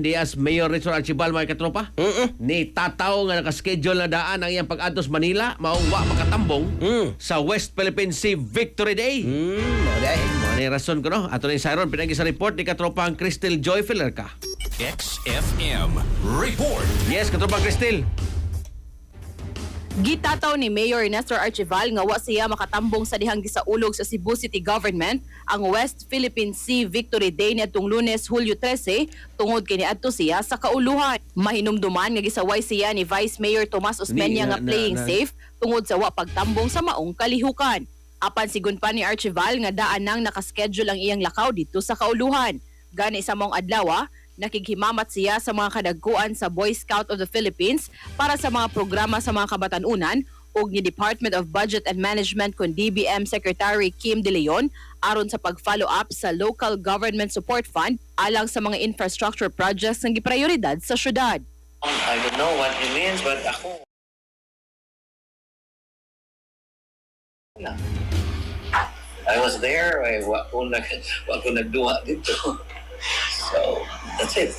Dias Mayor Richard Archibald mga katropa. Ni tataw nga nakaschedule na daan ang iyang pag-adtos Manila maong wa makatambong sa West Philippine Sea Victory Day. Mo ni rason ko no. Ato ni Siron pinagi sa report ni katropang Crystal Joy Filerka. XFM Report. Yes, katropang Crystal. Gitataw ni Mayor Nestor Archival nga wa siya makatambong sa dihang gisaulog sa Cebu City Government ang West Philippine Sea Victory Day niadtong Lunes, Hulyo 13 tungod kay niadto siya sa kauluhan. Mahinumduman nga gisaway siya ni Vice Mayor Tomas Osmeña nga playing safe tungod sa wa pagtambong sa maong kalihukan. Apan sigun pa ni Archival nga daan nang nakaschedule ang iyang lakaw dito sa kauluhan. Gani sa maong adlaw, nakighimamat siya sa mga kadagkuan sa Boy Scout of the Philippines para sa mga programa sa mga kabatanunan ug ni Department of Budget and Management kun DBM Secretary Kim De Leon aron sa pag-follow up sa Local Government Support Fund alang sa mga infrastructure projects nga giprioridad sa syudad. I don't know what he means, but ako... I was there, wa ko nagduwa dito. So, that's it.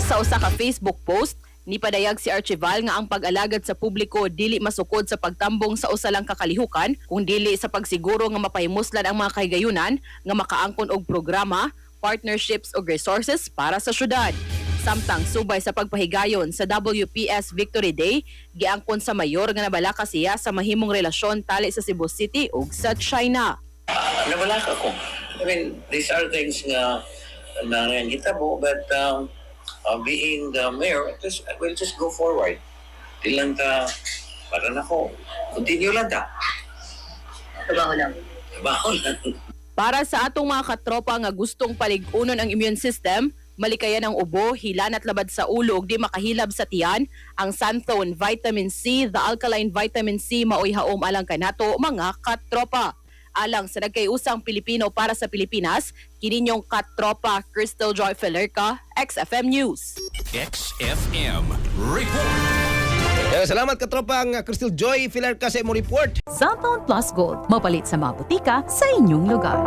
Sa usa ka Facebook post, nipadayag si Archival nga ang pag-alagad sa publiko dili masukod sa pagtambong sa usa lang kakalihukan, kung dili sa pagsiguro nga mapahimuslan ang mga kahigayunan nga makaangkon og programa, partnerships ug resources para sa syudad. Samtang subay sa pagpahigayon sa WPS Victory Day, giangkon sa mayor nga nabalaka siya sa mahimong relasyon tali sa Cebu City ug sa China. Nabalaka ko. I mean, these are things nga nangyangitabo, but being the mayor, we'll just go forward. Di lang ta, para na ko, continue lang ta. Trabaho lang. Para sa atong mga katropa nga gustong paligunon ang immune system, malikayan ang ubo, hilan at labad sa ulo ug di makahilab sa tiyan, ang Santhone Vitamin C, the alkaline vitamin C maoy haom alang kanato mga katropa. Alang sa nagkayusang Pilipino para sa Pilipinas, kininyong katropa Crystal Joy Filerka, XFM News. XFM Report. Salamat katropang Crystal Joy Filerka sa imong report. Santhone Plus Gold, mapalit sa mga butika sa inyong lugar.